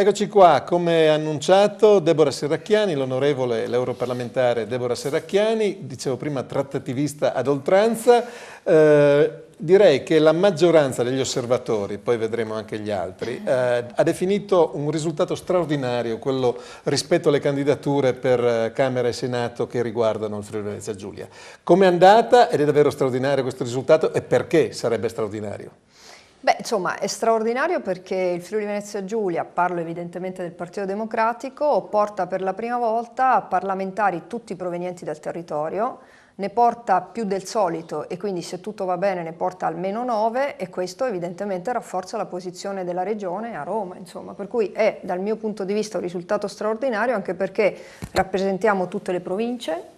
Eccoci qua, come annunciato, Deborah Serracchiani, l'europarlamentare Deborah Serracchiani, dicevo prima trattativista ad oltranza. Direi che la maggioranza degli osservatori, poi vedremo anche gli altri, ha definito un risultato straordinario quello rispetto alle candidature per Camera e Senato che riguardano il Friuli Venezia Giulia. Com'è andata ed è davvero straordinario questo risultato e perché sarebbe straordinario? Beh, insomma, è straordinario perché il Friuli Venezia Giulia, parlo evidentemente del Partito Democratico, porta per la prima volta parlamentari tutti provenienti dal territorio, ne porta più del solito e quindi se tutto va bene ne porta almeno 9 e questo evidentemente rafforza la posizione della regione a Roma, insomma, per cui è dal mio punto di vista un risultato straordinario anche perché rappresentiamo tutte le province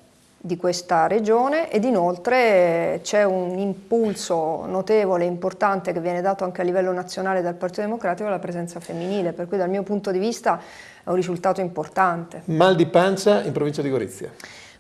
di questa regione ed inoltre c'è un impulso notevole e importante che viene dato anche a livello nazionale dal Partito Democratico alla presenza femminile, per cui dal mio punto di vista è un risultato importante. Mal di pancia in provincia di Gorizia.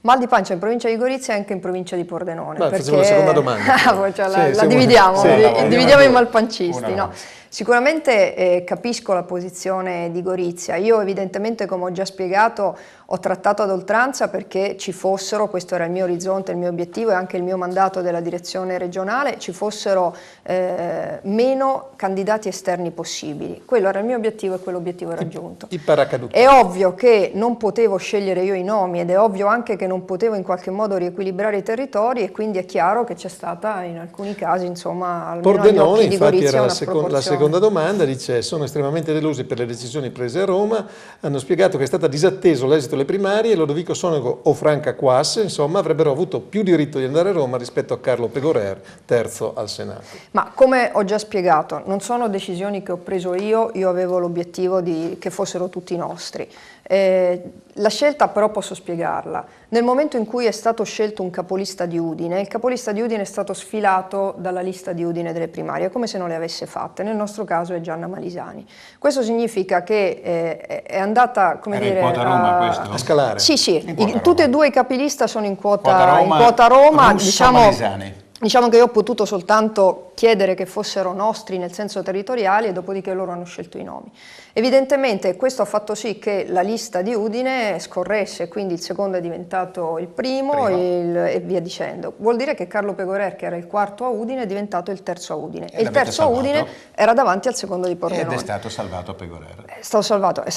Mal di pancia in provincia di Gorizia e anche in provincia di Pordenone. Beh, facevo la seconda domanda. Cioè la dividiamo, dividiamo i malpancisti. No? Sicuramente capisco la posizione di Gorizia. Io evidentemente, come ho già spiegato, ho trattato ad oltranza perché ci fossero, questo era il mio orizzonte, il mio obiettivo e anche il mio mandato della direzione regionale, ci fossero meno candidati esterni possibili. Quello era il mio obiettivo e quell'obiettivo è raggiunto. I paracaduti. È ovvio che non potevo scegliere io i nomi ed è ovvio anche che non potevo in qualche modo riequilibrare i territori e quindi è chiaro che c'è stata in alcuni casi, insomma, almeno agli occhi di Gorizia una sproporzione. La seconda domanda dice: sono estremamente delusi per le decisioni prese a Roma, hanno spiegato che è stata disatteso l'esito delle primarie e Lodovico Sonego o Franca Quass, insomma, avrebbero avuto più diritto di andare a Roma rispetto a Carlo Pegorer, terzo al Senato. Ma come ho già spiegato, non sono decisioni che ho preso io avevo l'obiettivo che fossero tutti nostri. La scelta però posso spiegarla. Nel momento in cui è stato scelto un capolista di Udine, il capolista di Udine è stato sfilato dalla lista di Udine delle primarie, come se non le avesse fatte. Nel nostro caso è Gianna Malisani. Questo significa che è andata, come dire, in quota Roma questo? A scalare. Sì, tutti e due i capilista sono in quota Roma, diciamo che io ho potuto soltanto chiedere che fossero nostri nel senso territoriale e dopodiché loro hanno scelto i nomi. Evidentemente questo ha fatto sì che la lista di Udine scorresse, quindi il secondo è diventato il primo. E via dicendo. Vuol dire che Carlo Pegorer, che era il quarto a Udine, è diventato il terzo a Udine. E il terzo a Udine era davanti al secondo di Pordenone. Ed è stato salvato Pegorer. È stato salvato. È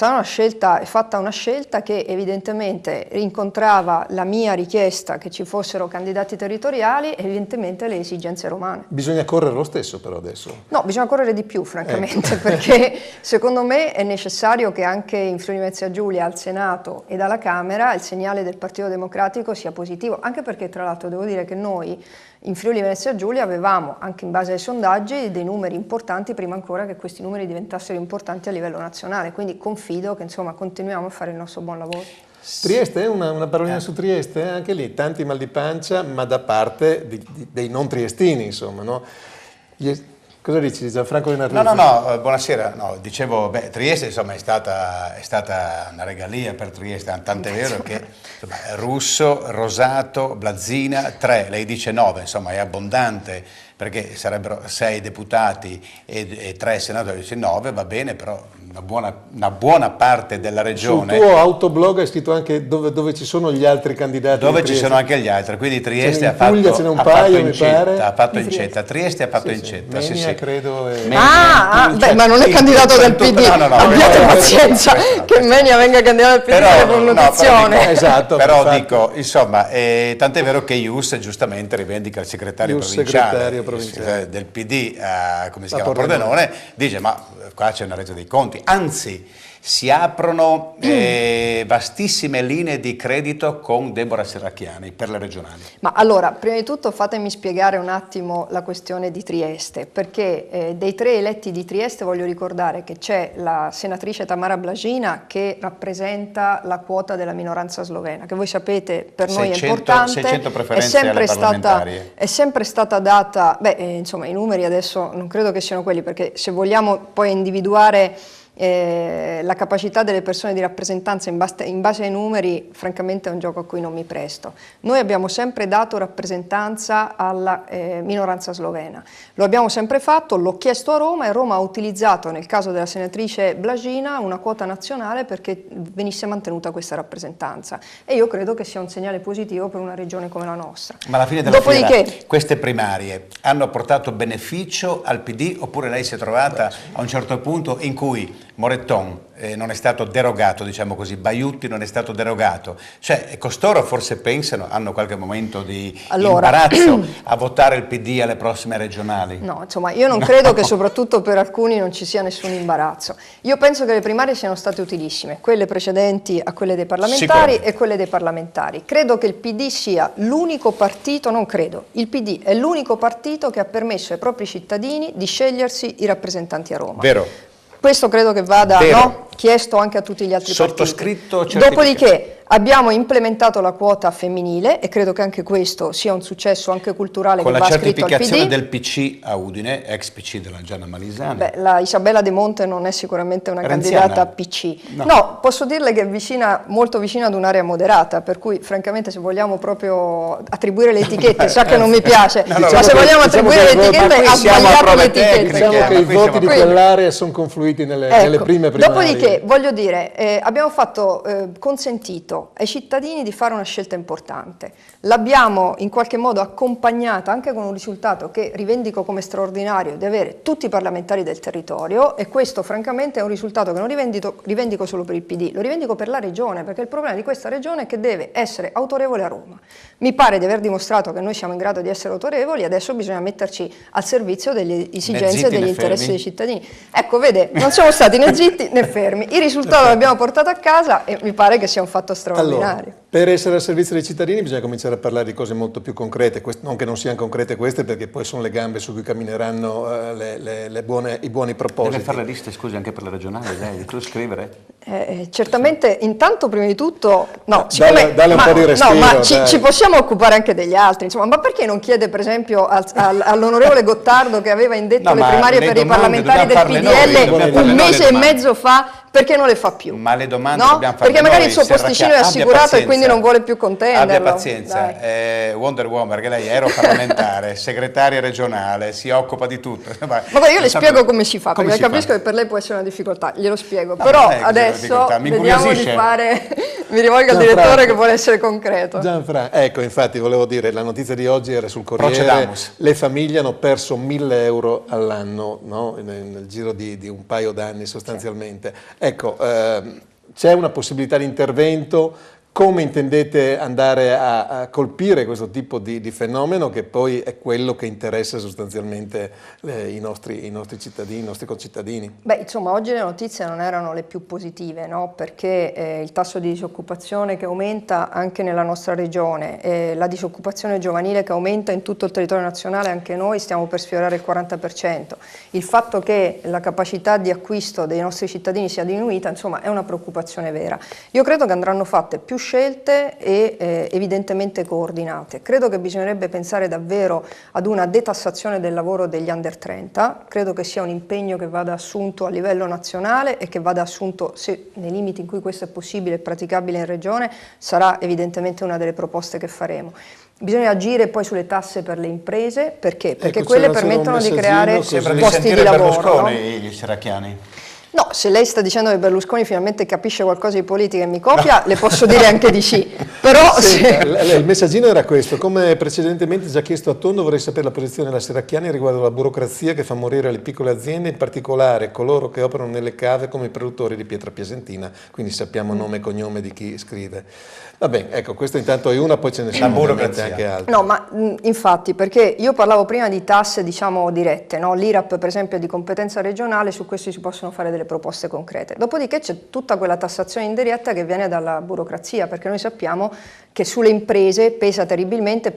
fatta una scelta che evidentemente rincontrava la mia richiesta che ci fossero candidati territoriali e evidentemente le esigenze romane. Bisogna correre lo stesso però adesso? No, bisogna correre di più francamente, perché secondo me è necessario che anche in Friuli Venezia Giulia, al Senato e alla Camera, il segnale del Partito Democratico sia positivo, anche perché tra l'altro devo dire che noi in Friuli Venezia Giulia avevamo, anche in base ai sondaggi, dei numeri importanti prima ancora che questi numeri diventassero importanti a livello nazionale, quindi confido che insomma continuiamo a fare il nostro buon lavoro. Trieste, una parolina su Trieste, anche lì tanti mal di pancia, ma da parte dei non triestini, insomma, no? Cosa dici, Gianfranco Lenarrizzi? No, buonasera. No, dicevo, Trieste insomma è stata una regalia per Trieste, tant'è vero che insomma, Russo, Rosato, Blazzina, 3, lei dice 9, insomma è abbondante perché sarebbero 6 deputati e 3 senatori, dice 9, va bene, però una buona parte della regione. Sul tuo autoblog hai scritto anche dove ci sono gli altri candidati. Dove ci sono anche gli altri, quindi Trieste ha fatto incetta. Trieste ha fatto incetta. Menia, credo. Ma non è candidato del PD. Abbiate pazienza che Menia venga candidato del PD per connotazione. Esatto. Però dico, insomma, tant'è vero che Ius giustamente rivendica il segretario provinciale del PD, come si chiama, Pordenone, dice ma qua c'è una resa dei conti, anzi si aprono vastissime linee di credito con Deborah Serracchiani per le regionali. Ma allora, prima di tutto fatemi spiegare un attimo la questione di Trieste, perché dei 3 eletti di Trieste voglio ricordare che c'è la senatrice Tamara Blažina che rappresenta la quota della minoranza slovena, che voi sapete per noi è importante, 600 preferenze alle parlamentari. È sempre stata data, insomma i numeri adesso non credo che siano quelli, perché se vogliamo poi individuare la capacità delle persone di rappresentanza in base ai numeri, francamente è un gioco a cui non mi presto. Noi abbiamo sempre dato rappresentanza alla minoranza slovena, lo abbiamo sempre fatto, l'ho chiesto a Roma e Roma ha utilizzato nel caso della senatrice Blagina una quota nazionale perché venisse mantenuta questa rappresentanza e io credo che sia un segnale positivo per una regione come la nostra. Ma alla fine della fiera queste primarie hanno portato beneficio al PD oppure lei si è trovata a un certo punto in cui Moretton non è stato derogato, diciamo così, Baiutti non è stato derogato, cioè costoro forse pensano, hanno qualche momento di imbarazzo a votare il PD alle prossime regionali? No, insomma io non credo che soprattutto per alcuni non ci sia nessun imbarazzo. Io penso che le primarie siano state utilissime, quelle precedenti a quelle dei parlamentari e quelle dei parlamentari. Credo che il PD sia l'unico partito, non credo, il PD è l'unico partito che ha permesso ai propri cittadini di scegliersi i rappresentanti a Roma. Vero. Questo credo che vada chiesto anche a tutti gli altri sottoscritto, partiti. Dopodiché abbiamo implementato la quota femminile e credo che anche questo sia un successo anche culturale con che la va scritto al PD. certificazione del PC a Udine, ex PC della Gianna Malisani. Beh, la Isabella De Monte non è sicuramente una Renziana? candidata a PC. No, posso dirle che è molto vicina ad un'area moderata, per cui francamente se vogliamo proprio attribuire le etichette, sa che non mi piace, ma se vogliamo attribuire le etichette ha sbagliato le etichette. Diciamo che i voti di quell'area sono confluiti nelle prime primarie. Dopodiché, voglio dire, abbiamo consentito ai cittadini di fare una scelta importante. L'abbiamo in qualche modo accompagnata anche con un risultato che rivendico come straordinario di avere tutti i parlamentari del territorio e questo francamente è un risultato che non rivendico solo per il PD, lo rivendico per la regione, perché il problema di questa regione è che deve essere autorevole a Roma. Mi pare di aver dimostrato che noi siamo in grado di essere autorevoli, adesso bisogna metterci al servizio delle esigenze e degli interessi dei cittadini. Ecco, vede, non siamo stati né zitti né fermi, il risultato l'abbiamo portato a casa e mi pare che sia un fatto straordinario. Allora, per essere al servizio dei cittadini bisogna cominciare a parlare di cose molto più concrete, non che non siano concrete queste perché poi sono le gambe su cui cammineranno i buoni propositi. Deve fare le liste, scusi, anche per la regionale, lei, tu scrivere? Certamente, intanto prima di tutto, dalle un po' di respiro, ma ci possiamo occupare anche degli altri, insomma, ma perché non chiede per esempio all'onorevole Gottardo che aveva indetto le primarie per i parlamentari del PDL un mese e mezzo fa, perché non le fa più? Ma le domande no? dobbiamo fare perché magari il suo posticino è assicurato e quindi non vuole più contenderlo. Abbia pazienza, Wonder Woman, perché lei è europarlamentare, segretaria regionale, si occupa di tutto. Ma guarda, io le spiego come si fa, perché capisco che per lei può essere una difficoltà, glielo spiego, però adesso vediamo di fare, mi rivolgo al direttore che vuole essere concreto. Gianfranco, ecco, infatti volevo dire, la notizia di oggi era sul Corriere, le famiglie hanno perso 1.000 euro all'anno, no? nel giro di un paio d'anni sostanzialmente. Ecco, c'è una possibilità di intervento? Come intendete andare a colpire questo tipo di fenomeno che poi è quello che interessa sostanzialmente i nostri cittadini, i nostri concittadini? Beh, insomma, oggi le notizie non erano le più positive, no? Perché il tasso di disoccupazione che aumenta anche nella nostra regione, la disoccupazione giovanile che aumenta in tutto il territorio nazionale, anche noi stiamo per sfiorare il 40%. Il fatto che la capacità di acquisto dei nostri cittadini sia diminuita, insomma, è una preoccupazione vera. Io credo che andranno fatte più scelte e evidentemente coordinate. Credo che bisognerebbe pensare davvero ad una detassazione del lavoro degli under 30, credo che sia un impegno che vada assunto a livello nazionale e che vada assunto, se nei limiti in cui questo è possibile e praticabile in regione, sarà evidentemente una delle proposte che faremo. Bisogna agire poi sulle tasse per le imprese, perché? Perché quelle permettono di creare posti di lavoro. Berlusconi, gli Serracchiani. No, se lei sta dicendo che Berlusconi finalmente capisce qualcosa di politica e mi copia, le posso dire anche di sì. Però il messaggino era questo: come precedentemente già chiesto a Tondo, vorrei sapere la posizione della Serracchiani riguardo alla burocrazia che fa morire le piccole aziende, in particolare coloro che operano nelle cave come i produttori di pietra piacentina, quindi sappiamo nome e cognome di chi scrive. Va bene, ecco, questo intanto è una, poi ce ne sono anche altre. No, ma infatti, perché io parlavo prima di tasse, diciamo, dirette, no? L'IRAP per esempio è di competenza regionale, su questo si possono fare delle proposte concrete. Dopodiché c'è tutta quella tassazione indiretta che viene dalla burocrazia, perché noi sappiamo che sulle imprese pesa terribilmente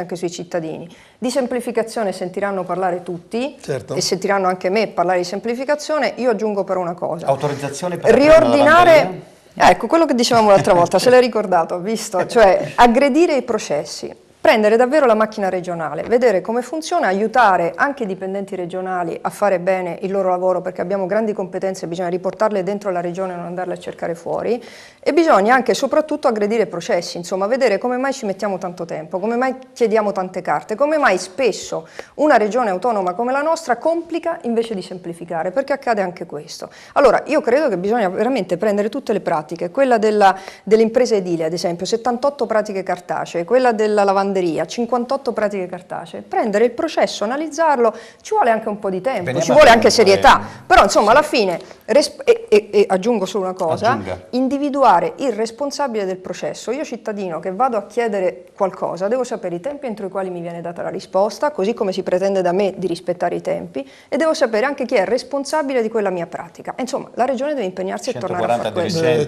anche sui cittadini. Di semplificazione sentiranno parlare tutti, certo, e sentiranno anche me parlare di semplificazione. Io aggiungo però una cosa. Autorizzazione per riordinare. Ecco, quello che dicevamo l'altra volta, se l'hai ricordato, visto? Cioè, aggredire i processi. prendere davvero la macchina regionale, vedere come funziona, aiutare anche i dipendenti regionali a fare bene il loro lavoro, perché abbiamo grandi competenze, bisogna riportarle dentro la regione e non andarle a cercare fuori, e bisogna anche e soprattutto aggredire i processi, insomma vedere come mai ci mettiamo tanto tempo, come mai chiediamo tante carte, come mai spesso una regione autonoma come la nostra complica invece di semplificare, perché accade anche questo. Allora io credo che bisogna veramente prendere tutte le pratiche, quella delle imprese edili ad esempio, 78 pratiche cartacee, quella della lavanderia, 58 pratiche cartacee, prendere il processo, analizzarlo, ci vuole anche un po' di tempo, ci vuole anche serietà, però insomma alla fine, e aggiungo solo una cosa, individuare il responsabile del processo. Io cittadino che vado a chiedere qualcosa, devo sapere i tempi entro i quali mi viene data la risposta, così come si pretende da me di rispettare i tempi, e devo sapere anche chi è responsabile di quella mia pratica. E insomma, la regione deve impegnarsi a tornare a fare questo.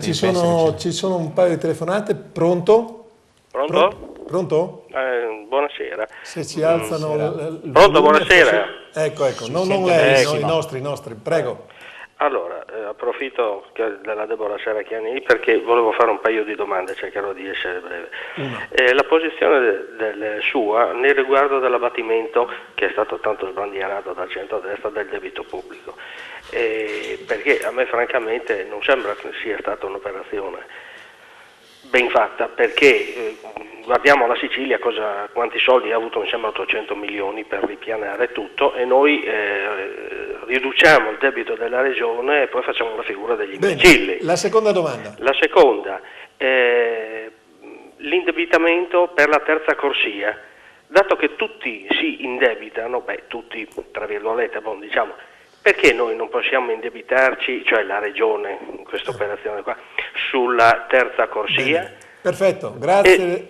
Ci sono un paio di telefonate. Pronto? Pronto? Pronto? Buonasera. Se ci alzano Pronto, buonasera. Ecco, non lei, no, i nostri, prego. Allora, approfitto della Deborah Serracchiani perché volevo fare un paio di domande, cercherò di essere breve. La posizione sua nel riguardo dell'abbattimento che è stato tanto sbandierato dal centro-destra del debito pubblico, perché a me francamente non sembra che sia stata un'operazione ben fatta, perché guardiamo la Sicilia quanti soldi ha avuto, mi sembra 800 milioni per ripianare tutto, e noi riduciamo il debito della regione e poi facciamo la figura degli imbecilli. La seconda domanda. La seconda, l'indebitamento per la terza corsia, dato che tutti si indebitano, tutti tra virgolette, diciamo, perché noi non possiamo indebitarci, cioè la regione in questa operazione qua, sulla terza corsia? Bene. Perfetto, grazie.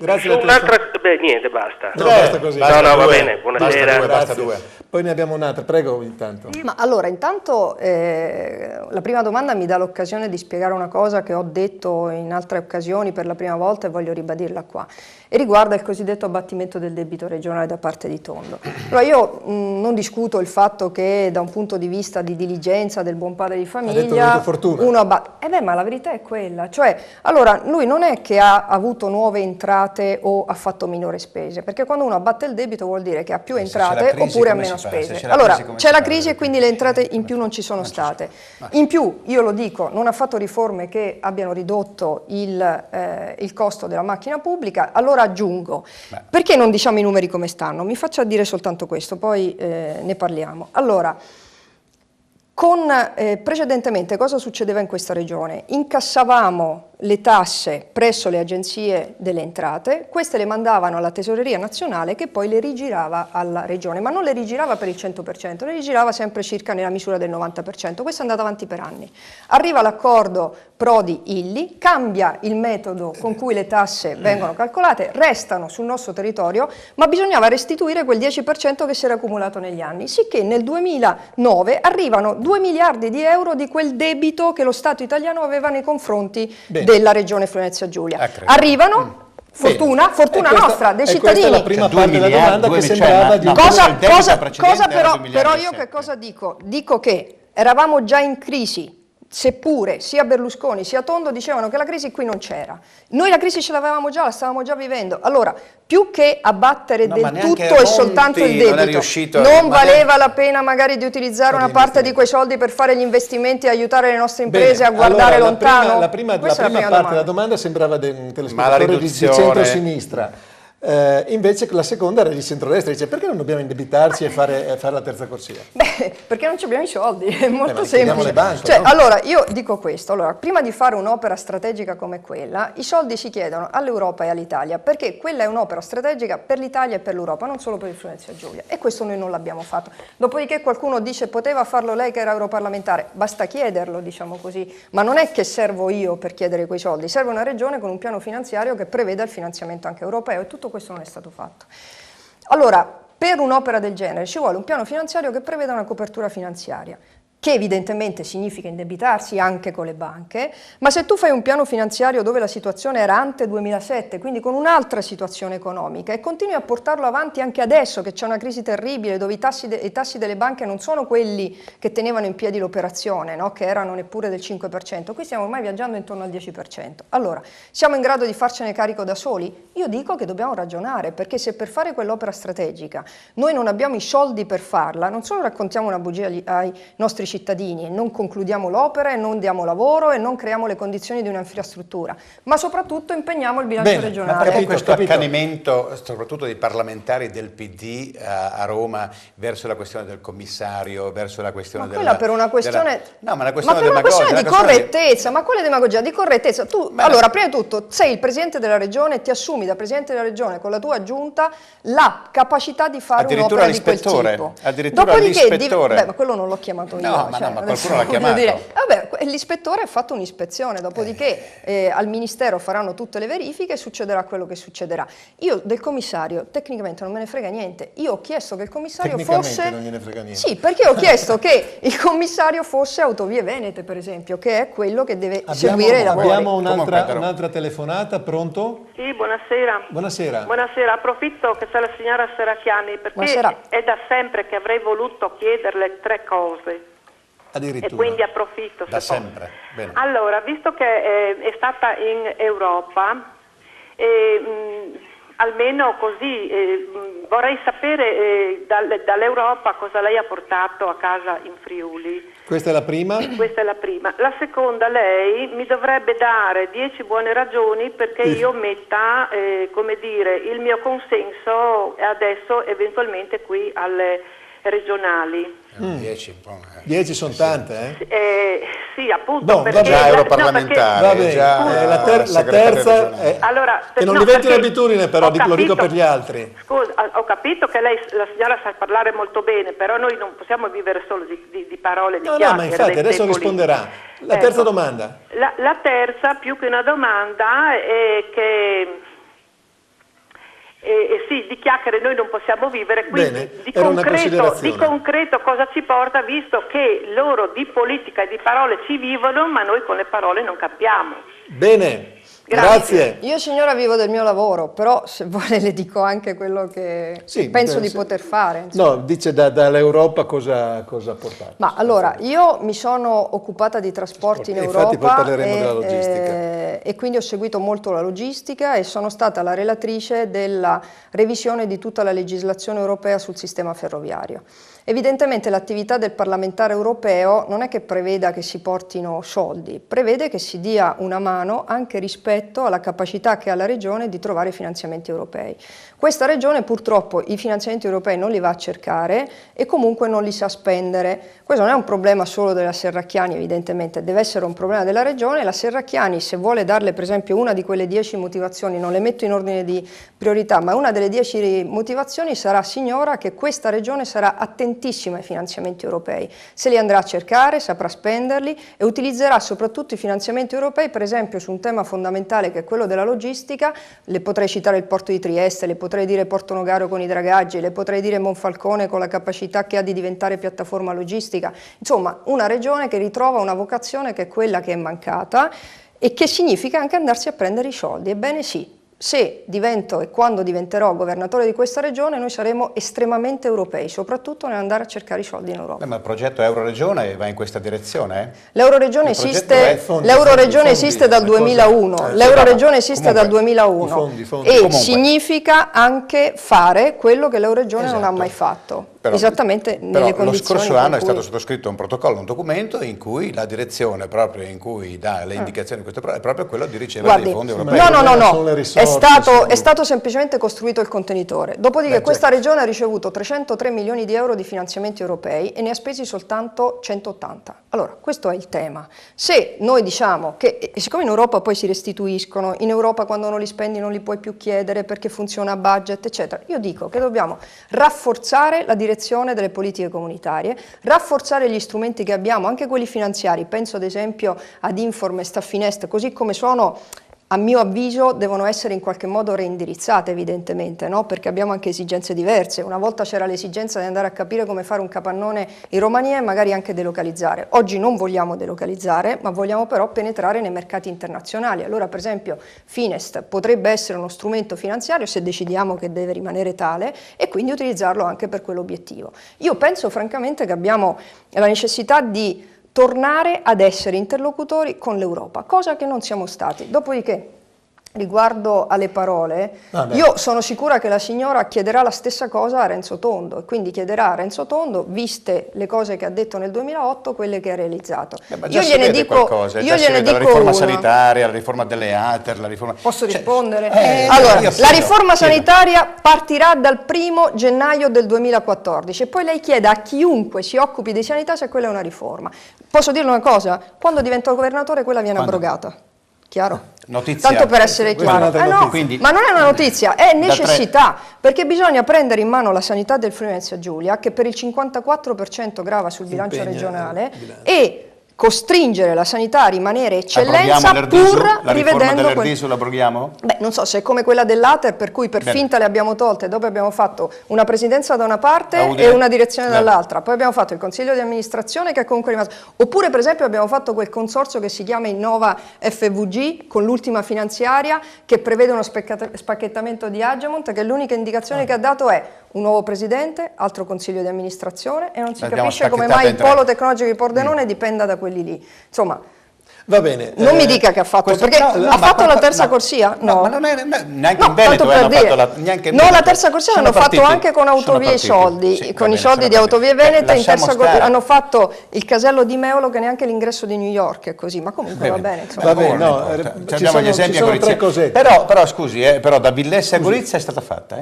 Niente, basta. No, basta così. Va bene, buonasera. Basta due. Poi ne abbiamo un'altra, prego intanto. Ma allora, intanto la prima domanda mi dà l'occasione di spiegare una cosa che ho detto in altre occasioni per la prima volta e voglio ribadirla qua, e riguarda il cosiddetto abbattimento del debito regionale da parte di Tondo. Allora io non discuto il fatto che da un punto di vista di diligenza del buon padre di famiglia uno ma la verità è quella, cioè allora lui non è che ha avuto nuove entrate o ha fatto minore spese, perché quando uno abbatte il debito vuol dire che ha più entrate oppure ha meno spese. Allora c'è la crisi e quindi le entrate in più non ci sono state. In più, io lo dico, non ha fatto riforme che abbiano ridotto il costo della macchina pubblica. Allora aggiungo, perché non diciamo i numeri come stanno? Mi faccia dire soltanto questo, poi ne parliamo. Allora, precedentemente cosa succedeva in questa regione? Incassavamo le tasse presso le agenzie delle entrate, queste le mandavano alla Tesoreria Nazionale che poi le rigirava alla regione, ma non le rigirava per il 100%, le rigirava sempre circa nella misura del 90%, questo è andato avanti per anni. Arriva l'accordo Prodi-Illy, cambia il metodo con cui le tasse vengono calcolate, restano sul nostro territorio, ma bisognava restituire quel 10% che si era accumulato negli anni, sicché nel 2009 arrivano 2 miliardi di euro di quel debito che lo Stato italiano aveva nei confronti della regione Friuli-Venezia Giulia. Arrivano, fortuna nostra, dei cittadini. Questa è la prima parte della domanda che sembrava di però io che cosa dico? Dico che eravamo già in crisi, seppure sia Berlusconi sia Tondo dicevano che la crisi qui non c'era. Noi la crisi ce l'avevamo già, la stavamo già vivendo. Allora, più che abbattere del tutto e soltanto il debito, non valeva la pena magari di utilizzare una parte di quei soldi per fare gli investimenti e aiutare le nostre imprese a guardare lontano? La prima parte della domanda sembrava un telespettatore di centro-sinistra. Invece la seconda era di centrodestra, dice perché non dobbiamo indebitarci e fare la terza corsia? Perché non abbiamo i soldi, è molto semplice. Le banche, cioè, no? allora io dico questo, prima di fare un'opera strategica come quella, i soldi si chiedono all'Europa e all'Italia, perché quella è un'opera strategica per l'Italia e per l'Europa, non solo per il Friuli-Venezia Giulia, e questo noi non l'abbiamo fatto. Dopodiché qualcuno dice poteva farlo lei che era europarlamentare, basta chiederlo, diciamo così, ma non è che servo io per chiedere quei soldi, serve una regione con un piano finanziario che preveda il finanziamento anche europeo, e tutto questo non è stato fatto. Allora, per un'opera del genere ci vuole un piano finanziario che preveda una copertura finanziaria. che evidentemente significa indebitarsi anche con le banche, ma se tu fai un piano finanziario dove la situazione era ante 2007, quindi con un'altra situazione economica, e continui a portarlo avanti anche adesso che c'è una crisi terribile, dove i tassi delle banche non sono quelli che tenevano in piedi l'operazione, no? Che erano neppure del 5%, qui stiamo ormai viaggiando intorno al 10%. Allora, siamo in grado di farcene carico da soli? Io dico che dobbiamo ragionare, perché se per fare quell'opera strategica noi non abbiamo i soldi per farla, non solo raccontiamo una bugia ai nostri cittadini e non concludiamo l'opera e non diamo lavoro e non creiamo le condizioni di un'infrastruttura, ma soprattutto impegniamo il bilancio regionale. Ma perché questo accanimento, soprattutto dei parlamentari del PD a Roma, verso la questione del commissario, verso la questione quella per una questione, no, ma per una questione di correttezza, ma quale demagogia? Di correttezza. Tu, allora, prima di tutto, sei il presidente della regione e ti assumi da presidente della regione con la tua giunta la capacità di fare un'opera di quel tipo. Addirittura l'ispettore. Ma quello non l'ho chiamato io. No, ma qualcuno l'ha chiamato. L'ispettore ha fatto un'ispezione, dopodiché al Ministero faranno tutte le verifiche e succederà quello che succederà. Io del commissario tecnicamente non me ne frega niente. Io ho chiesto che il commissario fosse... non gliene frega niente. Sì, perché ho chiesto che il commissario fosse Autovie Venete, per esempio, che è quello che deve seguire i lavori. Abbiamo un'altra telefonata, pronto? Sì, buonasera. Buonasera. Buonasera, approfitto che c'è la signora Serracchiani perché Buonasera. è da sempre che avrei voluto chiederle 3 cose. Addirittura. E quindi approfitto. Da sempre. Bene. Allora, visto che è stata in Europa, almeno così vorrei sapere dall'Europa cosa lei ha portato a casa in Friuli. Questa è la prima? Questa è la prima. La seconda, lei mi dovrebbe dare 10 buone ragioni perché io metta, come dire, il mio consenso adesso eventualmente qui alle regionali. 10 sono tante, sì, appunto, No, perché già europarlamentare, Va bene, già la terza è... allora, che non no, diventi perché un'abitudine, però ho lo dico capito- per gli altri. Scusa, ho capito che lei, la signora, sa parlare molto bene, però noi non possiamo vivere solo di parole, di No, chiacchiere. ma infatti dei adesso politici. risponderà. La terza domanda. La terza, più che una domanda, è che sì, di chiacchiere noi non possiamo vivere, quindi Bene, di era una considerazione. concreto cosa ci porta, visto che loro di politica e di parole ci vivono, ma noi con le parole non capiamo. Bene, Grazie. grazie. Io signora vivo del mio lavoro, però se vuole le dico anche quello che Sì, penso di sì. poter fare. Insomma. No, dice dall'Europa cosa ha portato. Ma allora, io mi sono occupata di trasporti in Infatti poi Europa parleremo della logistica. E quindi ho seguito molto la logistica e sono stata la relatrice della revisione di tutta la legislazione europea sul sistema ferroviario. Evidentemente l'attività del parlamentare europeo non è che preveda che si portino soldi, prevede che si dia una mano anche rispetto alla capacità che ha la regione di trovare finanziamenti europei. Questa regione purtroppo i finanziamenti europei non li va a cercare e comunque non li sa spendere. Questo non è un problema solo della Serracchiani, evidentemente, deve essere un problema della regione. La Serracchiani, se vuole darle per esempio una di quelle 10 motivazioni, non le metto in ordine di priorità, ma una delle 10 motivazioni sarà, signora, che questa regione sarà attentissima ai finanziamenti europei. Se li andrà a cercare, saprà spenderli e utilizzerà soprattutto i finanziamenti europei, per esempio su un tema fondamentale che è quello della logistica. Le potrei citare il porto di Trieste, le potrei dire Porto Nogaro con i dragaggi, le potrei dire Monfalcone con la capacità che ha di diventare piattaforma logistica. Insomma, una regione che ritrova una vocazione che è quella che è mancata e che significa anche andarsi a prendere i soldi. Ebbene sì, se divento e quando diventerò governatore di questa regione noi saremo estremamente europei, soprattutto nell'andare a cercare i soldi in Europa. Ma il progetto Euroregione va in questa direzione? L'Euroregione esiste dal 2001, l'Euroregione esiste dal 2001 e significa anche fare quello che l'Euroregione non ha mai fatto. Esattamente nelle condizioni. Lo scorso anno è stato sottoscritto un protocollo, un documento in cui la direzione proprio in cui dà le indicazioni di questo è proprio quello di ricevere dei fondi europei. No, è stato semplicemente costruito il contenitore. Dopodiché questa regione ha ricevuto 303 milioni di euro di finanziamenti europei e ne ha spesi soltanto 180. Allora, questo è il tema. Se noi diciamo che, siccome in Europa poi si restituiscono, in Europa quando non li spendi non li puoi più chiedere perché funziona a budget, eccetera, io dico che dobbiamo rafforzare la direzione delle politiche comunitarie, rafforzare gli strumenti che abbiamo, anche quelli finanziari, penso ad esempio ad Informest, a Finest, così come sono a mio avviso devono essere in qualche modo reindirizzate evidentemente, no? Perché abbiamo anche esigenze diverse. Una volta c'era l'esigenza di andare a capire come fare un capannone in Romania e magari anche delocalizzare. Oggi non vogliamo delocalizzare, ma vogliamo però penetrare nei mercati internazionali. Allora per esempio Finest potrebbe essere uno strumento finanziario se decidiamo che deve rimanere tale e quindi utilizzarlo anche per quell'obiettivo. Io penso francamente che abbiamo la necessità di tornare ad essere interlocutori con l'Europa, cosa che non siamo stati. Dopodiché, riguardo alle parole, io sono sicura che la signora chiederà la stessa cosa a Renzo Tondo e quindi chiederà a Renzo Tondo, viste le cose che ha detto nel 2008, quelle che ha realizzato. Io gliene dico qualcosa, io gliene dico la riforma sanitaria, la riforma delle ATER, la riforma... Posso rispondere? Allora, la riforma sanitaria partirà dal 1° gennaio del 2014 e poi lei chiede a chiunque si occupi di sanità se quella è una riforma. Posso dirle una cosa? Quando divento governatore quella viene abrogata. Chiaro? Notizia. Tanto per essere chiaro. No, quindi, ma non è una notizia, è necessità, perché bisogna prendere in mano la sanità del Friuli Venezia Giulia, che per il 54% grava sul bilancio regionale, e costringere la sanità a rimanere eccellenza pur rivedendo la riforma l'abroghiamo? Beh, non so se è come quella dell'ATER per cui per finta le abbiamo tolte e dopo abbiamo fatto una presidenza da una parte e una direzione dall'altra, poi abbiamo fatto il consiglio di amministrazione che è comunque rimasto, oppure per esempio abbiamo fatto quel consorzio che si chiama Innova FVG con l'ultima finanziaria che prevede uno spacchettamento di Agemont, che l'unica indicazione che ha dato è un nuovo presidente, altro consiglio di amministrazione e non si capisce come mai il polo tecnologico di Pordenone dipenda da quelli lì. Insomma, va bene. Non mi dica che ha fatto, perché ha fatto la terza corsia? No, ma non è neanche in Veneto hanno fatto la terza corsia l'hanno fatto anche con Autovie e Soldi, con i soldi di Autovie Venete in terza corsia hanno fatto il casello di Meolo che neanche l'ingresso di New York è così, ma comunque va bene. Va bene, no, abbiamo gli esempi a Gorizia. Però scusi, però da Villesse a Gorizia è stata fatta,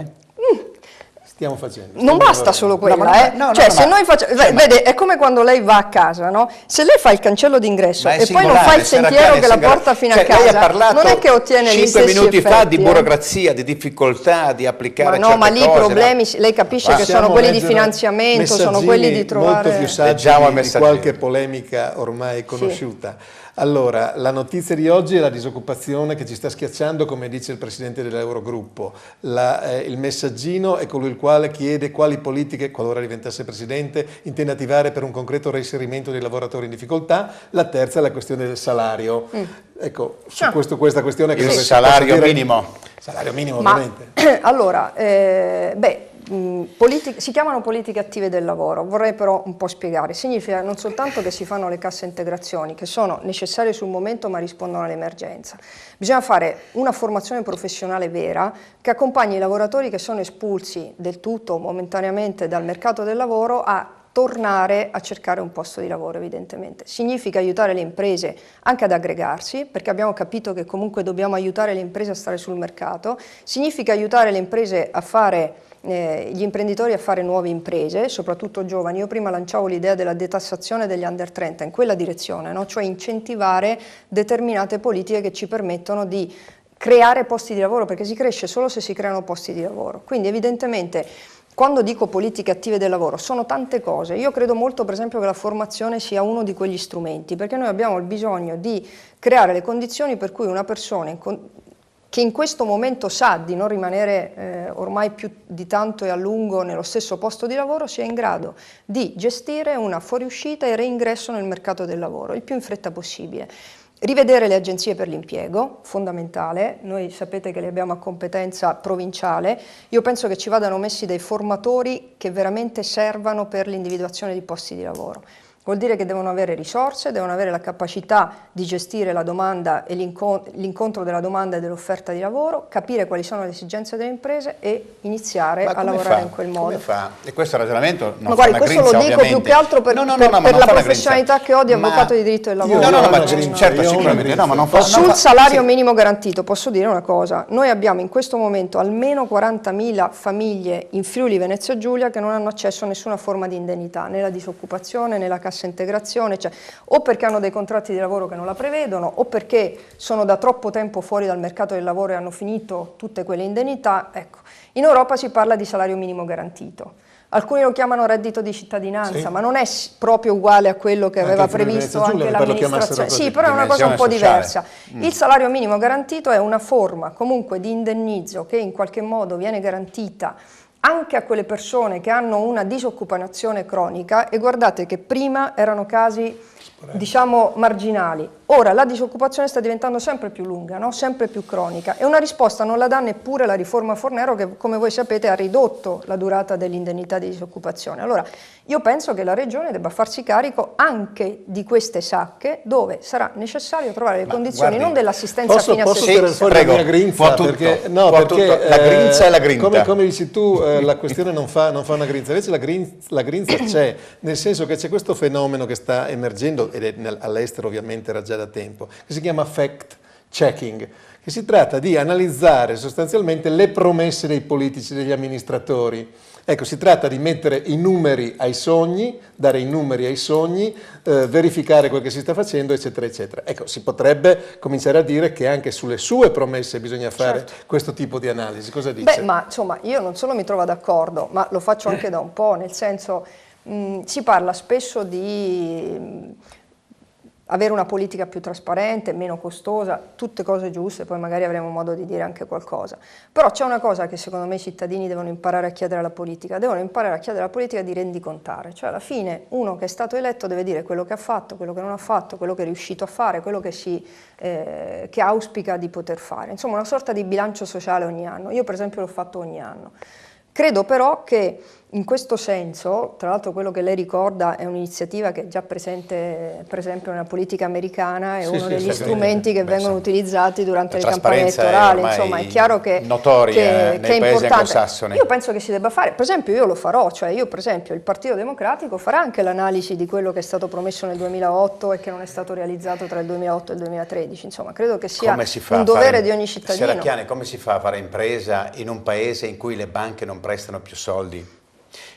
stiamo facendo. Non basta solo quella, se noi facciamo, vede, è come quando lei va a casa, no? Se lei fa il cancello d'ingresso e poi non fa il sentiero che la porta fino a casa, lei ha parlato non è che ottiene gli stessi 5 minuti effetti, fa di burocrazia, di difficoltà di applicare certe cose. Ma lì i problemi, lei capisce che sono quelli di finanziamento, sono quelli di trovare... molto più saggi di qualche polemica ormai conosciuta. Sì. Allora, la notizia di oggi è la disoccupazione che ci sta schiacciando, come dice il Presidente dell'Eurogruppo. Il Messaggino è colui il quale chiede quali politiche, qualora diventasse Presidente, intende attivare per un concreto reinserimento dei lavoratori in difficoltà. La terza è la questione del salario. Ecco, su questa questione... Il salario minimo. Salario minimo, ovviamente. Allora, si chiamano politiche attive del lavoro, vorrei però un po' spiegare. Significa non soltanto che si fanno le casse integrazioni, che sono necessarie sul momento ma rispondono all'emergenza. Bisogna fare una formazione professionale vera che accompagni i lavoratori che sono espulsi del tutto momentaneamente dal mercato del lavoro a tornare a cercare un posto di lavoro, evidentemente. Significa aiutare le imprese anche ad aggregarsi, perché abbiamo capito che comunque dobbiamo aiutare le imprese a stare sul mercato. Significa aiutare le imprese a fare gli imprenditori a fare nuove imprese, soprattutto giovani. Io prima lanciavo l'idea della detassazione degli under 30 in quella direzione, no? Cioè incentivare determinate politiche che ci permettono di creare posti di lavoro, perché si cresce solo se si creano posti di lavoro. Quindi evidentemente quando dico politiche attive del lavoro sono tante cose. Io credo molto per esempio che la formazione sia uno di quegli strumenti, perché noi abbiamo il bisogno di creare le condizioni per cui una persona che in questo momento sa di non rimanere ormai più di tanto e a lungo nello stesso posto di lavoro, sia in grado di gestire una fuoriuscita e reingresso nel mercato del lavoro il più in fretta possibile. Rivedere le agenzie per l'impiego, fondamentale, noi sapete che le abbiamo a competenza provinciale, io penso che ci vadano messi dei formatori che veramente servano per l'individuazione di posti di lavoro. Vuol dire che devono avere risorse, devono avere la capacità di gestire la domanda e l'incontro della domanda e dell'offerta di lavoro, capire quali sono le esigenze delle imprese e iniziare a lavorare in quel modo. Come fa? E questo ragionamento non ma guardi, fa una questo grinza, lo dico ovviamente. più che altro per la professionalità che ho di avvocato di diritto del lavoro. Certo, sicuramente. No, ma non fa, sul salario minimo garantito posso dire una cosa, noi abbiamo in questo momento almeno 40.000 famiglie in Friuli Venezia Giulia che non hanno accesso a nessuna forma di indennità, né la disoccupazione né la cassa integrazione, cioè, o perché hanno dei contratti di lavoro che non la prevedono o perché sono da troppo tempo fuori dal mercato del lavoro e hanno finito tutte quelle indennità. Ecco, in Europa si parla di salario minimo garantito. Alcuni lo chiamano reddito di cittadinanza, Sì. ma non è proprio uguale a quello che Anche aveva il Friuli previsto Venezia Giulia anche mi pare lo chiamassero l'amministrazione. Sì, così. però è una cosa un po' Dimensione diversa. sociale. Il salario minimo garantito è una forma comunque di indennizzo che in qualche modo viene garantita anche a quelle persone che hanno una disoccupazione cronica, e guardate che prima erano casi diciamo marginali. Ora la disoccupazione sta diventando sempre più lunga, no? Sempre più cronica, e una risposta non la dà neppure la riforma Fornero, che come voi sapete ha ridotto la durata dell'indennità di disoccupazione. Allora io penso che la Regione debba farsi carico anche di queste sacche, dove sarà necessario trovare le condizioni guardi, non dell'assistenza Posso fine a se tirare stessa. fuori Prego, la mia grinza? può tutto, Perché, può tutto. La grinza e la grinta. Come dici tu, la questione non fa una grinza, invece la grinza c'è, nel senso che c'è questo fenomeno che sta emergendo, ed è all'estero ovviamente era già da tempo, che si chiama fact checking, che si tratta di analizzare sostanzialmente le promesse dei politici, degli amministratori. Ecco, si tratta di mettere i numeri ai sogni, dare i numeri ai sogni, verificare quel che si sta facendo, eccetera, eccetera. Ecco, si potrebbe cominciare a dire che anche sulle sue promesse bisogna fare questo tipo di analisi. Cosa dice? Beh, ma insomma, io non solo mi trovo d'accordo, ma lo faccio anche da un po', nel senso, si parla spesso di avere una politica più trasparente, meno costosa, tutte cose giuste, poi magari avremo modo di dire anche qualcosa. Però c'è una cosa che secondo me i cittadini devono imparare a chiedere alla politica, devono imparare a chiedere alla politica di rendicontare, cioè alla fine uno che è stato eletto deve dire quello che ha fatto, quello che non ha fatto, quello che è riuscito a fare, quello che che auspica di poter fare, insomma una sorta di bilancio sociale ogni anno. Io per esempio l'ho fatto ogni anno. Credo però che in questo senso, tra l'altro quello che lei ricorda è un'iniziativa che è già presente per esempio nella politica americana, è uno degli strumenti che vengono utilizzati durante le campagne elettorali, insomma è chiaro che notoria che nei è paesi importante. anglosassoni. Io penso che si debba fare, per esempio io lo farò, cioè io per esempio il Partito Democratico farà anche l'analisi di quello che è stato promesso nel 2008 e che non è stato realizzato tra il 2008 e il 2013, insomma credo che sia un dovere di ogni cittadino. Serracchiani, come si fa a fare impresa in un paese in cui le banche non prestano più soldi?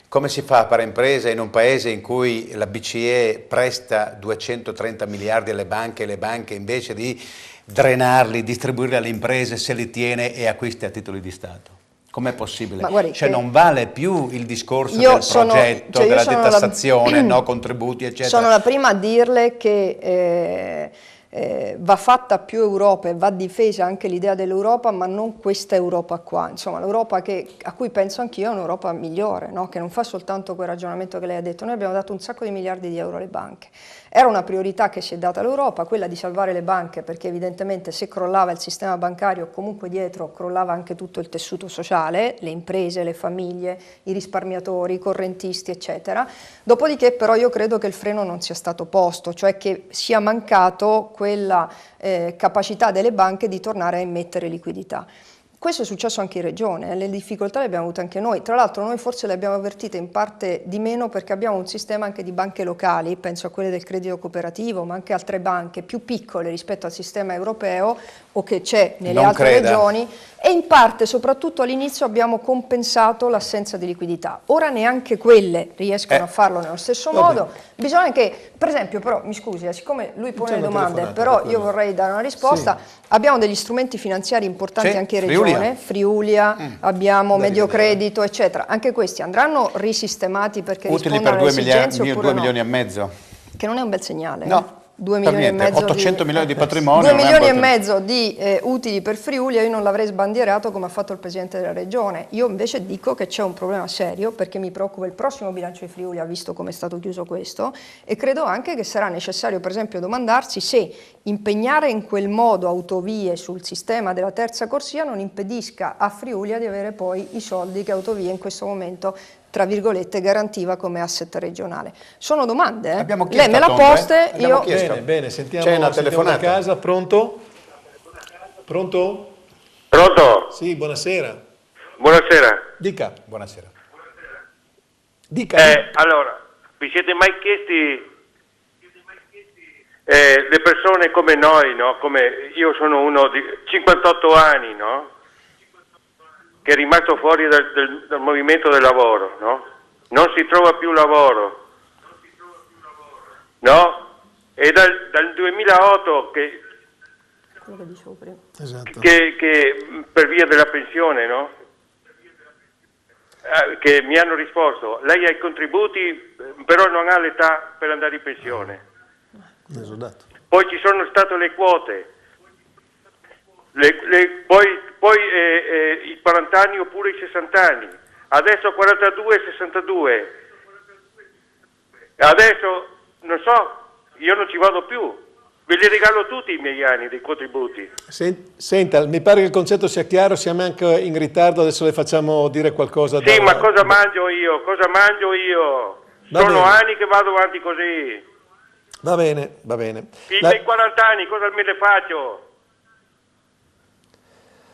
Come si fa a fare impresa in un paese in cui la BCE presta 230 miliardi alle banche e le banche invece di drenarli, distribuirli alle imprese, se li tiene e acquista a titoli di Stato? Com'è possibile? Guardi, cioè non vale più il discorso del progetto, della detassazione, no contributi, eccetera. Sono la prima a dirle che va fatta più Europa e va difesa anche l'idea dell'Europa, ma non questa Europa qua, insomma l'Europa a cui penso anch'io è un'Europa migliore, no? Che non fa soltanto quel ragionamento che lei ha detto. Noi abbiamo dato un sacco di miliardi di euro alle banche, era una priorità che si è data all'Europa, quella di salvare le banche, perché evidentemente se crollava il sistema bancario comunque dietro crollava anche tutto il tessuto sociale, le imprese, le famiglie, i risparmiatori, i correntisti eccetera. Dopodiché però io credo che il freno non sia stato posto, cioè che sia mancato quella capacità delle banche di tornare a immettere liquidità. Questo è successo anche in Regione, le difficoltà le abbiamo avute anche noi, tra l'altro noi forse le abbiamo avvertite in parte di meno perché abbiamo un sistema anche di banche locali, penso a quelle del credito cooperativo, ma anche altre banche più piccole rispetto al sistema europeo o che c'è nelle altre regioni, e in parte soprattutto all'inizio abbiamo compensato l'assenza di liquidità. Ora neanche quelle riescono a farlo nello stesso modo, bisogna che, per esempio, però mi scusi, siccome lui pone le domande, però io vorrei dare una risposta, abbiamo degli strumenti finanziari importanti anche in Regione, Friulia, abbiamo Mediocredito, eccetera, anche questi andranno risistemati perché utili rispondano per alle esigenze oppure 2 milioni e mezzo? Che non è un bel segnale. No. 2 milioni e mezzo 800 milioni di patrimonio. 2 milioni e mezzo di utili per Friuli, io non l'avrei sbandierato come ha fatto il Presidente della Regione. Io invece dico che c'è un problema serio perché mi preoccupa il prossimo bilancio di Friuli, ha visto come è stato chiuso questo, e credo anche che sarà necessario per esempio domandarsi se impegnare in quel modo Autovie sul sistema della terza corsia non impedisca a Friuli di avere poi i soldi che Autovie in questo momento tra virgolette garantiva come asset regionale. Sono domande, Abbiamo lei me la poste, io... Bene, sentiamo, c'è una sentiamo da telefonata. casa, pronto? Pronto? Pronto? Sì, buonasera. Buonasera. Dica. Buonasera. Dica. Allora, vi siete mai chiesti le persone come noi, no? Come io sono uno di 58 anni, no? Che è rimasto fuori dal movimento del lavoro, no? Non si trova più lavoro, no? E dal 2008 Quello che dicevo prima. Esatto. che per via della pensione, no? che mi hanno risposto, lei ha i contributi, però non ha l'età per andare in pensione. Esatto. Poi ci sono state le quote, poi i 40 anni oppure i 60 anni, adesso 42 e 62, adesso non so, io non ci vado più, ve li regalo tutti i miei anni dei contributi. Senta, mi pare che il concetto sia chiaro, siamo anche in ritardo, adesso le facciamo dire qualcosa. Sì, ma cosa mangio io? Cosa mangio io? Sono anni che vado avanti così. Va bene, va bene. Fino ai 40 anni cosa me ne faccio?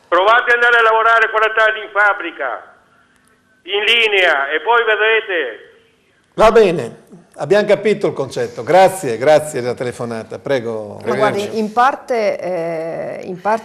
Provate ad andare a lavorare 40 anni in fabbrica, in linea, e poi vedrete. Va bene, abbiamo capito il concetto. Grazie della telefonata. Prego. Ma guardi, in parte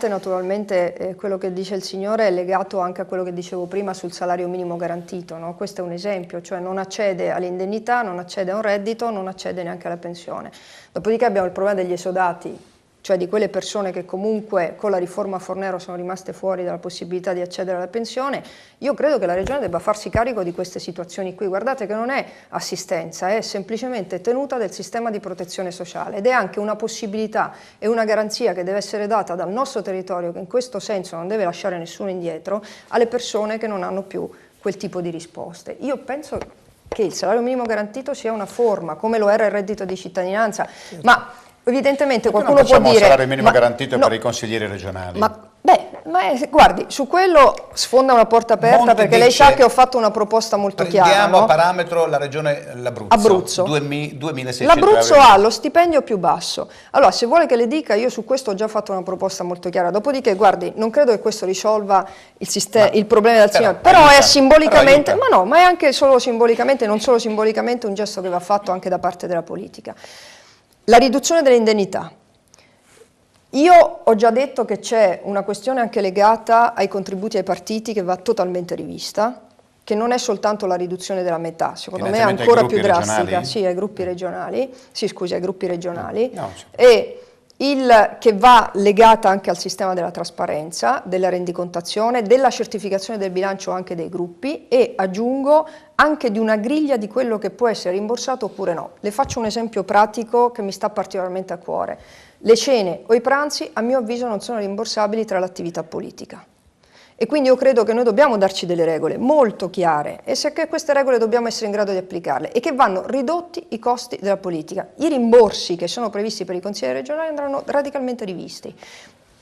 naturalmente quello che dice il signore è legato anche a quello che dicevo prima sul salario minimo garantito, no? Questo è un esempio, cioè non accede all'indennità, non accede a un reddito, non accede neanche alla pensione. Dopodiché abbiamo il problema degli esodati, cioè di quelle persone che comunque con la riforma Fornero sono rimaste fuori dalla possibilità di accedere alla pensione. Io credo che la Regione debba farsi carico di queste situazioni qui. Guardate che non è assistenza, è semplicemente tenuta del sistema di protezione sociale ed è anche una possibilità e una garanzia che deve essere data dal nostro territorio, che in questo senso non deve lasciare nessuno indietro, alle persone che non hanno più quel tipo di risposte. Io penso che il salario minimo garantito sia una forma, come lo era il reddito di cittadinanza, ma evidentemente qualcuno può dire... un salario minimo garantito per i consiglieri regionali? Guardi, su quello sfonda una porta aperta, perché lei sa che ho fatto una proposta molto chiara. Prendiamo no? a parametro la regione Abruzzo. 2.600 L'Abruzzo euro. ha lo stipendio più basso. Allora, se vuole che le dica, io su questo ho già fatto una proposta molto chiara. Dopodiché, guardi, non credo che questo risolva il problema del signore, però è simbolicamente, ma è anche solo simbolicamente, non solo simbolicamente, un gesto che va fatto anche da parte della politica. La riduzione delle indennità. Io ho già detto che c'è una questione anche legata ai contributi ai partiti che va totalmente rivista, che non è soltanto la riduzione della metà, secondo me è ancora più drastica. Sì, ai gruppi regionali, ai gruppi regionali, e che va legata anche al sistema della trasparenza, della rendicontazione, della certificazione del bilancio anche dei gruppi, e aggiungo anche di una griglia di quello che può essere rimborsato oppure no. Le faccio un esempio pratico che mi sta particolarmente a cuore. Le cene o i pranzi, a mio avviso, non sono rimborsabili tra l'attività politica. E quindi io credo che noi dobbiamo darci delle regole molto chiare, e se che queste regole dobbiamo essere in grado di applicarle, e che vanno ridotti i costi della politica. I rimborsi che sono previsti per i consiglieri regionali andranno radicalmente rivisti.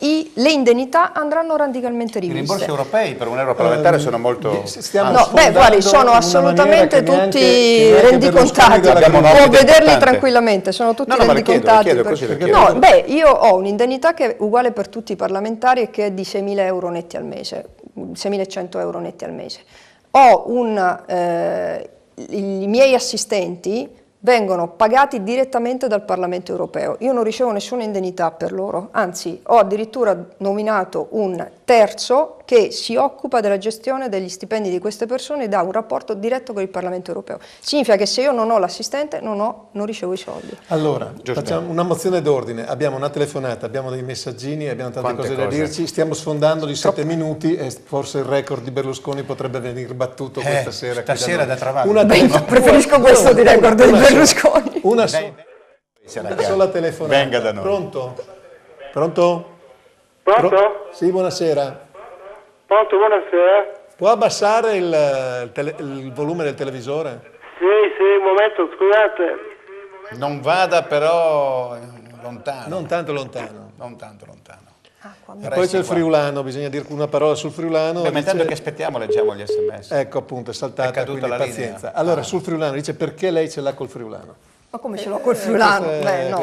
Le indennità andranno radicalmente riviste. I rimborsi europei per un europarlamentare sono molto... guardi, sono assolutamente tutti rendicontati, può vederli tranquillamente, sono tutti rendicontati. Io ho un'indennità che è uguale per tutti i parlamentari e che è di 6.000 euro netti al mese, 6.100 euro netti al mese. I miei assistenti vengono pagati direttamente dal Parlamento europeo. Io non ricevo nessuna indennità per loro, anzi ho addirittura nominato un terzo che si occupa della gestione degli stipendi di queste persone e dà un rapporto diretto con il Parlamento europeo. Significa che se io non ho l'assistente non ricevo i soldi. Allora, facciamo una mozione d'ordine, abbiamo una telefonata, abbiamo dei messaggini, abbiamo tante cose da dirci, stiamo sfondando di 7 minuti e forse il record di Berlusconi potrebbe venire battuto questa sera. Stasera da Travaglio. Preferisco questo di record di Berlusconi. Una sola telefonata. Venga da noi. Pronto? Pronto? Pronto? Sì, buonasera. Pronto, buonasera. Può abbassare il volume del televisore? Sì, un momento, scusate. Non vada però lontano. Non tanto lontano. Non tanto lontano. E poi c'è il friulano, bisogna dire una parola sul friulano. Ma intanto che aspettiamo leggiamo gli sms. Ecco, appunto, è saltata, quindi pazienza. Allora, sul friulano, dice perché lei ce l'ha col friulano? Ma come ce l'ho col friulano?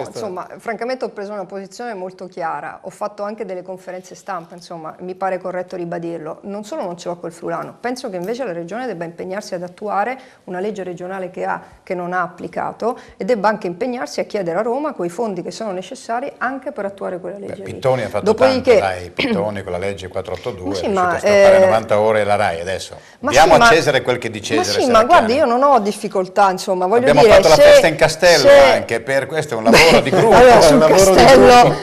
Insomma, francamente ho preso una posizione molto chiara, ho fatto anche delle conferenze stampa, insomma, mi pare corretto ribadirlo. Non solo non ce l'ho col friulano, penso che invece la Regione debba impegnarsi ad attuare una legge regionale che non ha applicato, e debba anche impegnarsi a chiedere a Roma quei fondi che sono necessari anche per attuare quella legge. Pittoni ha fatto tanto, dai, Pittoni con la legge 482 è riuscito a strappare 90 ore la RAI adesso. Diamo a Cesare quel che di Cesare. Ma guardi, io non ho difficoltà, insomma, voglio Abbiamo dire... fatto la festa in Castello Castello anche, per questo è un lavoro di gruppo. Allora, è sul un lavoro Castello,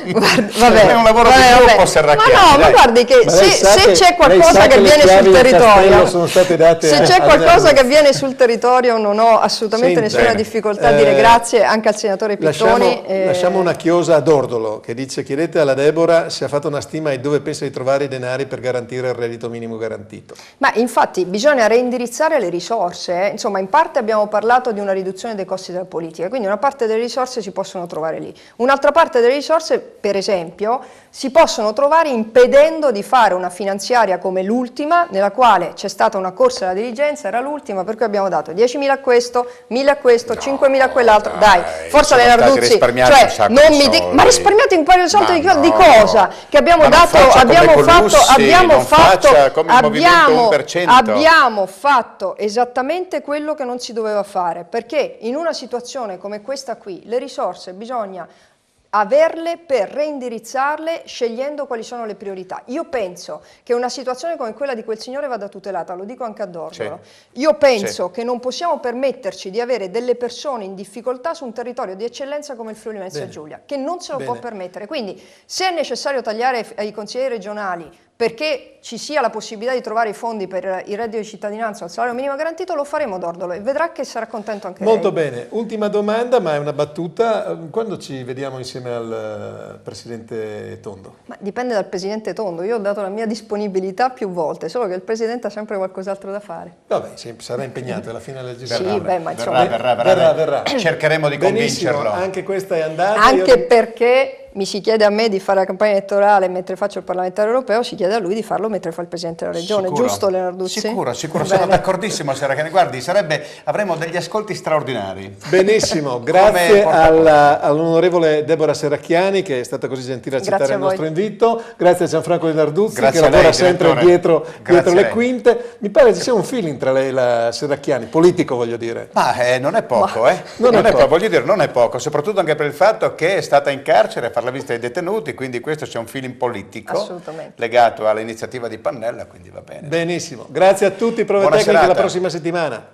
vabbè, è un lavoro di gruppo Serracchiani. Ma no, ma dai. guardi che se c'è qualcosa che viene sul territorio, sono state date se c'è qualcosa che viene sul territorio, non ho assolutamente nessuna difficoltà a dire grazie anche al senatore Pittoni. Lasciamo una chiosa ad Ordolo che dice: chiedete alla Deborah se ha fatto una stima di dove pensa di trovare i denari per garantire il reddito minimo garantito. Ma infatti bisogna reindirizzare le risorse. Insomma, in parte abbiamo parlato di una riduzione dei costi della politica, quindi una parte delle risorse si possono trovare lì. Un'altra parte delle risorse, per esempio, si possono trovare impedendo di fare una finanziaria come l'ultima, nella quale c'è stata una corsa alla diligenza, era l'ultima, per cui abbiamo dato 10.000 a questo, 1.000 a questo, 5.000 a quell'altro. Dai, forza le Narduzzi, cioè, non mi ma risparmiate un paio di soldi di cosa? Che abbiamo dato, abbiamo fatto esattamente quello che non si doveva fare, perché in una situazione come questa qui le risorse bisogna averle per reindirizzarle scegliendo quali sono le priorità. Io penso che una situazione come quella di quel signore vada tutelata, lo dico anche a Dordolo. Sì. Io penso che non possiamo permetterci di avere delle persone in difficoltà su un territorio di eccellenza come il Friuli Venezia Giulia, che non se lo può permettere. Quindi se è necessario tagliare ai consiglieri regionali perché ci sia la possibilità di trovare i fondi per il reddito di cittadinanza o il salario minimo garantito, lo faremo, Dordolo, e vedrà che sarà contento anche Molto lei. bene, ultima domanda, ma è una battuta. Quando ci vediamo insieme al Presidente Tondo? Ma dipende dal Presidente Tondo, io ho dato la mia disponibilità più volte, solo che il Presidente ha sempre qualcos'altro da fare. Vabbè, sarà impegnato alla fine della legislatura. Sì, beh, ma insomma... Verrà. Cercheremo di convincerlo. Benissimo, anche questa è andata. Anche perché mi si chiede a me di fare la campagna elettorale mentre faccio il parlamentare europeo, si chiede a lui di farlo mentre fa il Presidente della Regione, sicuro, giusto Leonarduzzi? Sicuro, sono d'accordissimo Serracchiani, guardi, avremo degli ascolti straordinari. Benissimo, grazie all'onorevole Deborah Serracchiani che è stata così gentile a accettare il nostro invito, grazie a Gianfranco Leonarduzzi che lavora sempre dietro le quinte. Mi pare ci sia un feeling tra lei e la Serracchiani, politico voglio dire. Ma non è poco, non è poco, voglio dire, non è poco, soprattutto anche per il fatto che è stata in carcere a fare la visita ai detenuti, quindi questo c'è un feeling politico legato all'iniziativa di Pannella, quindi va bene. Benissimo, grazie a tutti, Prove Tecniche la prossima settimana.